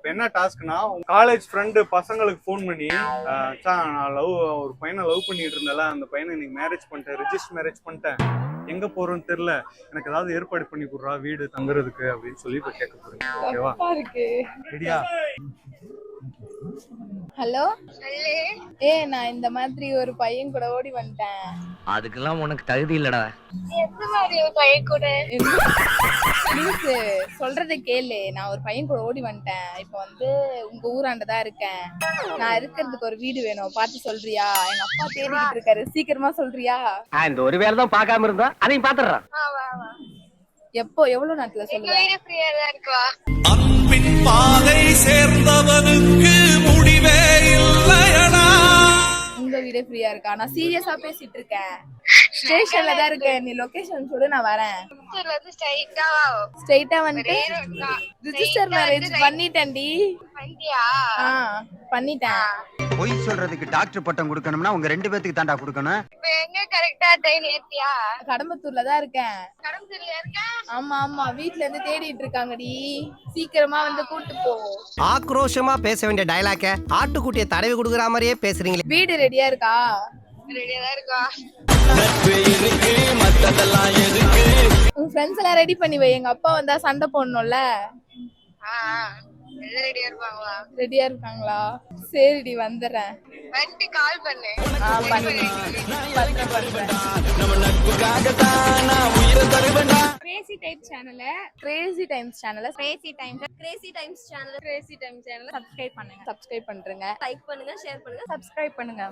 இப்ப என்ன டாஸ்க்னா college friend பசங்களுக்கு ஃபோன் பண்ணி நான் ஒரு பையனை லவ் பண்ணிட்டு இருந்தேன்ல, அந்த பையனை இன்னைக்கு மேரேஜ் பண்ணிட்டேன், ரிஜிஸ்டர் மேரேஜ் பண்ணிட்டேன், எங்க போறோம்னு தெரியல, எனக்கு ஏதாவது ஏற்பாடு பண்ணி கொடுறா வீடு தங்குறதுக்கு அப்படின்னு சொல்லி இப்ப கேட்க போறேன். ஓகேவா? ரெடியா? ஹலோ, நான் இந்த மாதிரி ஒரு பையன் கூட ஓடி வந்துட்டேன். அதுக்கெல்லாம் உனக்கு தகுதி இல்லடா. எந்த மாதிரி ஒரு பையன் கூட? சொல்றத கேளு. நான் ஒரு பையன் கூட ஓடி வந்துட்டேன். இப்ப வந்து உங்க ஊராண்டதான் இருக்கேன். நான் இருக்கிறதுக்கு ஒரு வீடு வேணும், பார்த்து சொல்றியா? எங்க அப்பா தேடிட்டு இருக்காரு, சீக்கிரமா சொல்றியா? இந்த ஒரு வேலை தான் பார்க்காம இருந்தா அதையும் பாத்துறேன். எப்போ, எவ்வளவு நேரத்துல சொல்லுங்க? அன்பின் பாதை சேர்ந்தவனுக்கு முடிவே இல்லையடா. உங்க வீடே ஃப்ரீயா இருக்கா? நான் சீரியஸா பேசிட்டு இருக்கேன். ஸ்டேஷன்ல தான் இருக்கேன். நீ லொகேஷன் சொல்லு, நான் வரேன். ஸ்ட்ரைட்டா வந்துட்டு ரிஜிஸ்டர் மேரேஜ் பண்ணிட்டேன்டி. பண்ணிட்டேன். பொய் சொல்றதுக்கு டாக்டர் பட்டம் கொடுக்கணும்னா உங்க ரெண்டு பேத்துக்கு தாண்டா கொடுக்கணும். கடம்பத்தூர்ல தான் இருக்கேன். ஆமா ஆமா, வீட்ல இருந்து தேடிட்டு இருக்காங்கடி, சீக்கிரமா வந்து கூட்டு போ. ஆக்ரோஷமா பேச வேண்டிய டயலாக்க ஆட்டுக்குட்டியை தடவி கொடுக்குற மாதிரியே பேசுறீங்களே. வீடு ரெடியா இருக்கா? உன் ஃப்ரெண்ட்ஸ் எல்லாம் ரெடி பண்ணி வை. எங்க அப்பா வந்தா சண்டை போடணும்ல. ரெடியா இருக்காங்களா? சரிடி, வந்துடுறேன். கால் பண்ணு. கிரேசி டைம்ஸ் சேனலை சப்ஸ்கிரைப் பண்ணுங்க. லைக் பண்ணுங்க, ஷேர் பண்ணுங்க, சப்ஸ்கிரைப் பண்ணுங்க.